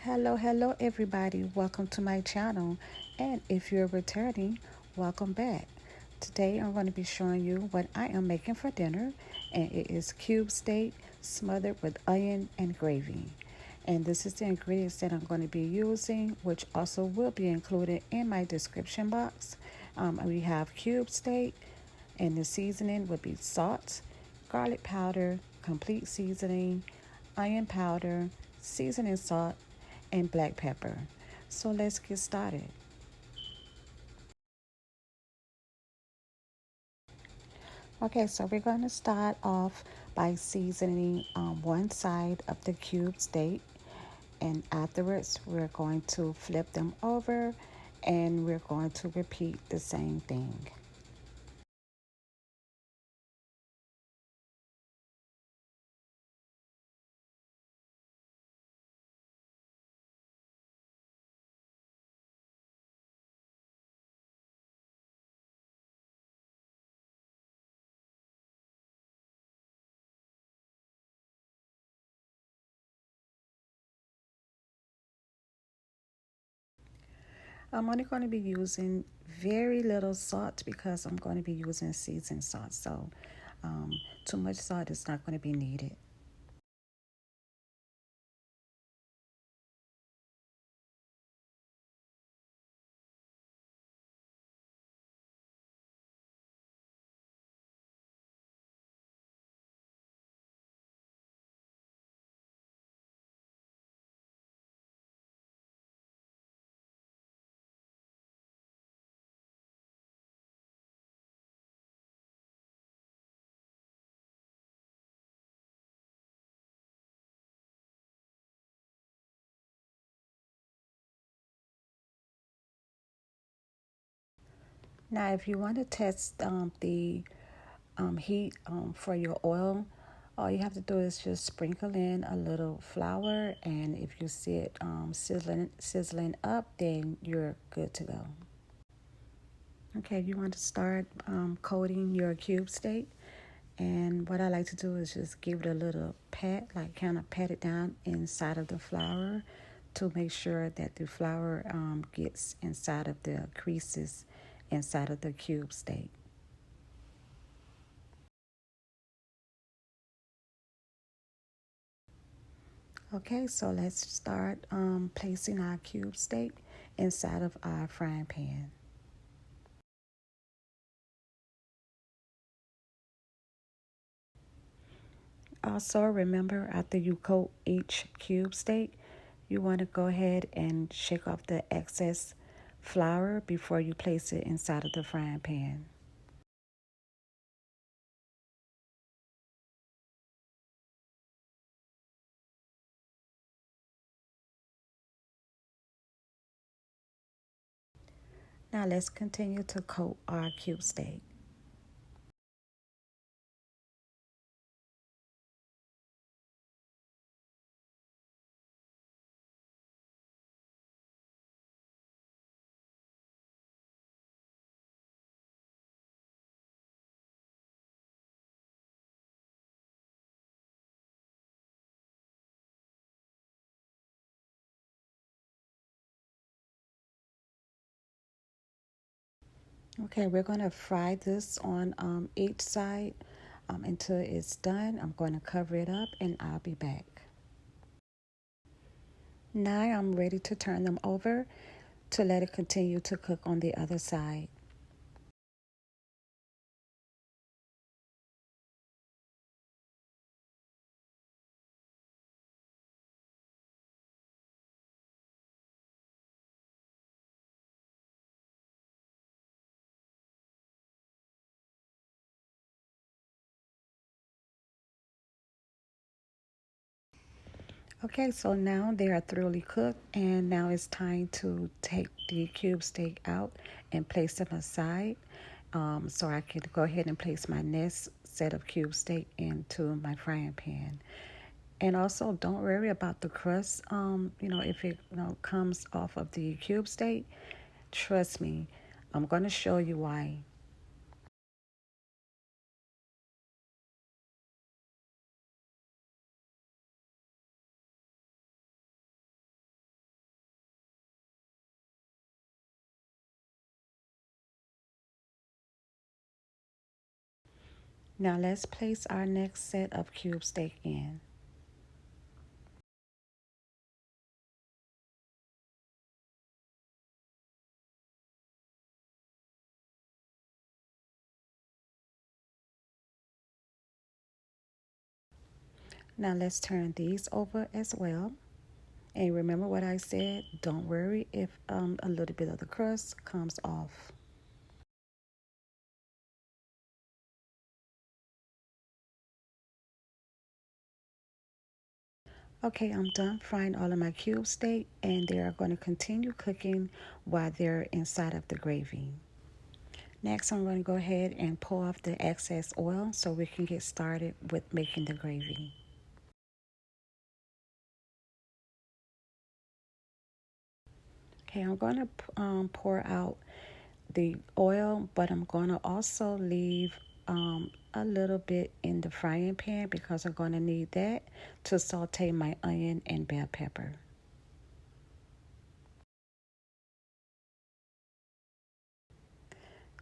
Hello everybody. Welcome to my channel. And if you're returning, welcome back. Today I'm going to be showing you what I am making for dinner, and it is cube steak smothered with onion and gravy. And this is the ingredients that I'm going to be using, which also will be included in my description box. We have cube steak, and the seasoning would be salt, garlic powder, complete seasoning, onion powder, seasoning salt, and black pepper. So let's get started. Okay, so we're going to start off by seasoning one side of the cube steak, and afterwards we're going to flip them over and we're going to repeat the same thing. I'm only going to be using very little salt because I'm going to be using seasoned salt. So um, too much salt is not going to be needed. Now, if you want to test the heat for your oil, all you have to do is just sprinkle in a little flour, and if you see it sizzling up, then you're good to go. Okay, you want to start coating your cube steak, and what I like to do is just give it a little pat, like kind of pat it down inside of the flour to make sure that the flour gets inside of the creases inside of the cube steak. Okay, so let's start placing our cube steak inside of our frying pan. Also, remember after you coat each cube steak, you want to go ahead and shake off the excess flour before you place it inside of the frying pan. Now let's continue to coat our cube steak. Okay, we're going to fry this on each side until it's done. I'm going to cover it up and I'll be back. Now I'm ready to turn them over to let it continue to cook on the other side. Okay, so now they are thoroughly cooked, and now it's time to take the cube steak out and place them aside so I can go ahead and place my next set of cube steak into my frying pan. And also, don't worry about the crust. If it comes off of the cube steak, trust me, I'm going to show you why. Now let's place our next set of cube steak in. Now let's turn these over as well. And remember what I said, don't worry if a little bit of the crust comes off. Okay, I'm done frying all of my cube steak, and they are going to continue cooking while they're inside of the gravy. Next, I'm going to go ahead and pull off the excess oil so we can get started with making the gravy. Okay, I'm going to pour out the oil, but I'm going to also leave a little bit in the frying pan because I'm going to need that to saute my onion and bell pepper.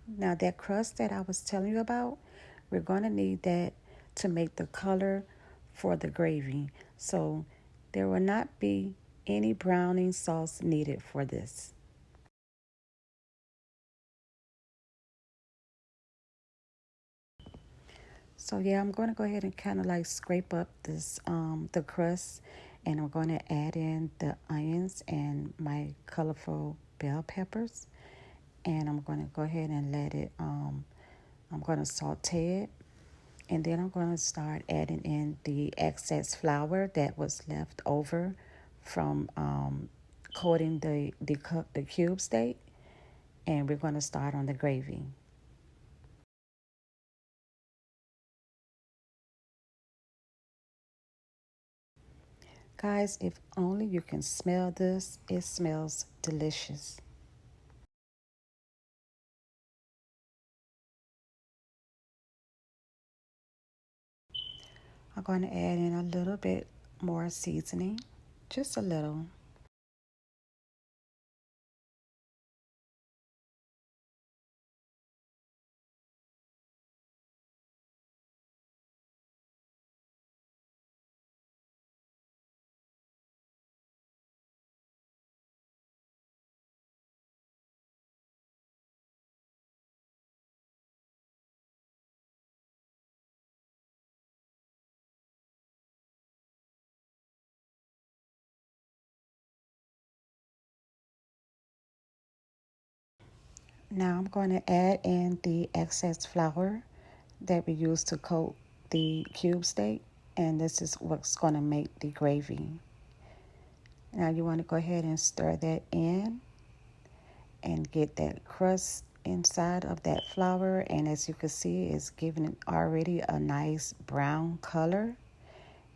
Now that crust that I was telling you about, we're going to need that to make the color for the gravy. So there will not be any browning sauce needed for this. So yeah, I'm going to go ahead and kind of like scrape up this the crust, and I'm going to add in the onions and my colorful bell peppers, and I'm going to go ahead and let it I'm going to saute it, and then I'm going to start adding in the excess flour that was left over from coating the cube steak, and we're going to start on the gravy. Guys, if only you can smell this, it smells delicious. I'm going to add in a little bit more seasoning, just a little. Now I'm going to add in the excess flour that we used to coat the cube steak, and this is what's going to make the gravy. Now you want to go ahead and stir that in and get that crust inside of that flour, and as you can see, it's giving it already a nice brown color.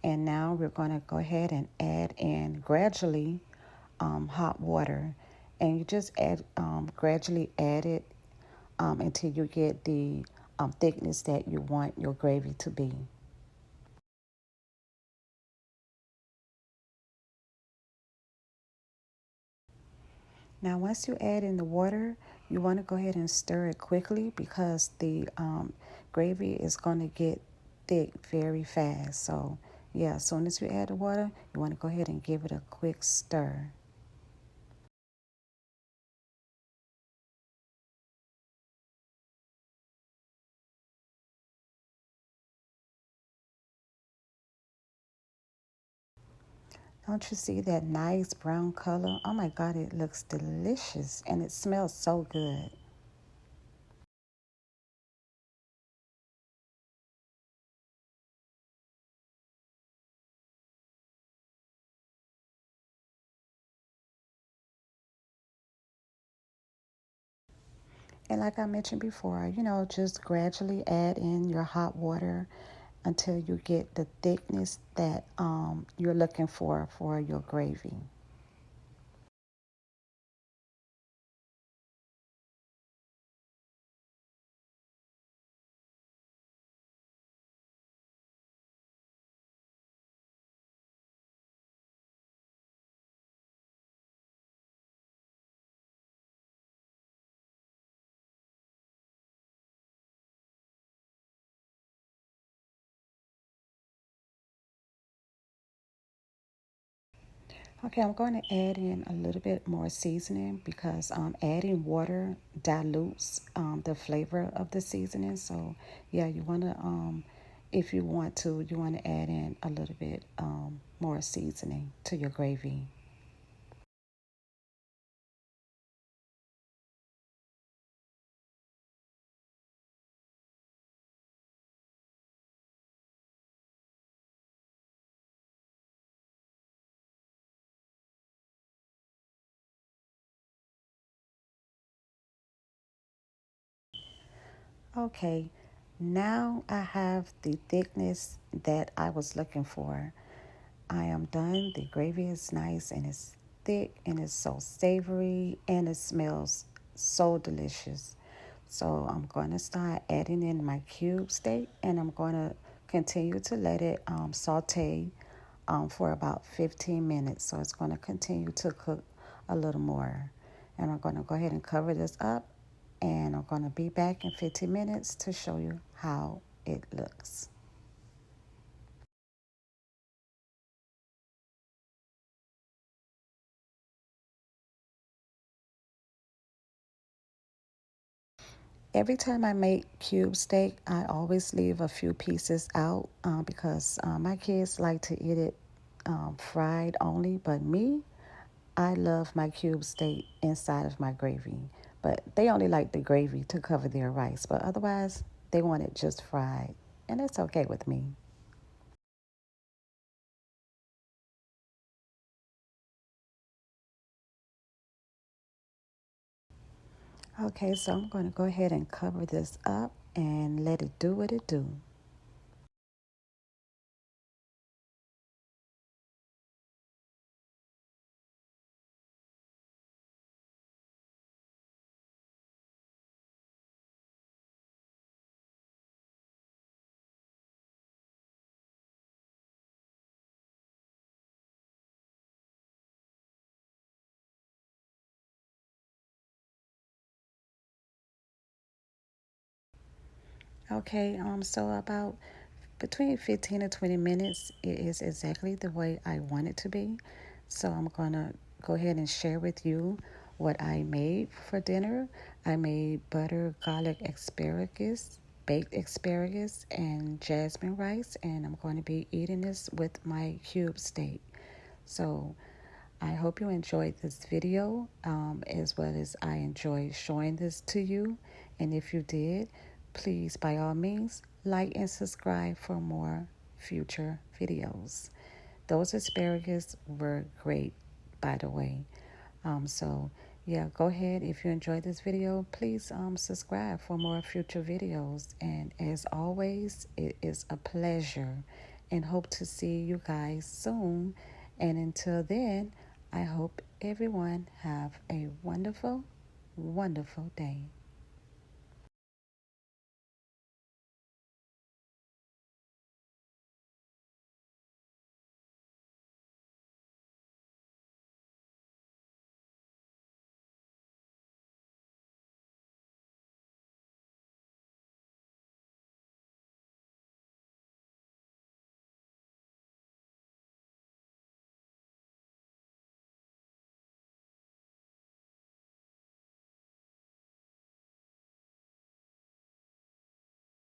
And now we're going to go ahead and add in gradually hot water, and you just add gradually add it until you get the thickness that you want your gravy to be. Now, once you add in the water, you want to go ahead and stir it quickly because the gravy is going to get thick very fast. So, yeah, as soon as you add the water, you want to go ahead and give it a quick stir. Don't you see that nice brown color? Oh my God, it looks delicious and it smells so good. And like I mentioned before, just gradually add in your hot water until you get the thickness that you're looking for your gravy. Okay, I'm going to add in a little bit more seasoning because adding water dilutes the flavor of the seasoning. So, yeah, you want to, if you want to, you want to add in a little bit more seasoning to your gravy. Okay, now I have the thickness that I was looking for. I am done. The gravy is nice and it's thick and it's so savory and it smells so delicious. So I'm going to start adding in my cube steak and I'm going to continue to let it saute for about 15 minutes. So it's going to continue to cook a little more. And I'm going to go ahead and cover this up and I'm going to be back in 15 minutes to show you how it looks. Every time I make cube steak, I always leave a few pieces out because my kids like to eat it fried only. But me, I love my cube steak inside of my gravy. But they only like the gravy to cover their rice. But otherwise, they want it just fried. And it's okay with me. Okay, so I'm going to go ahead and cover this up and let it do what it do. Okay, so about between 15 and 20 minutes, it is exactly the way I want it to be. So I'm going to go ahead and share with you what I made for dinner. I made butter garlic asparagus, baked asparagus, and jasmine rice, and I'm going to be eating this with my cube steak. So I hope you enjoyed this video as well as I enjoyed showing this to you. And if you did, please, by all means, like and subscribe for more future videos. Those asparagus were great, by the way. So, yeah, go ahead. If you enjoyed this video, please subscribe for more future videos. And as always, it is a pleasure and hope to see you guys soon. And until then, I hope everyone have a wonderful, wonderful day.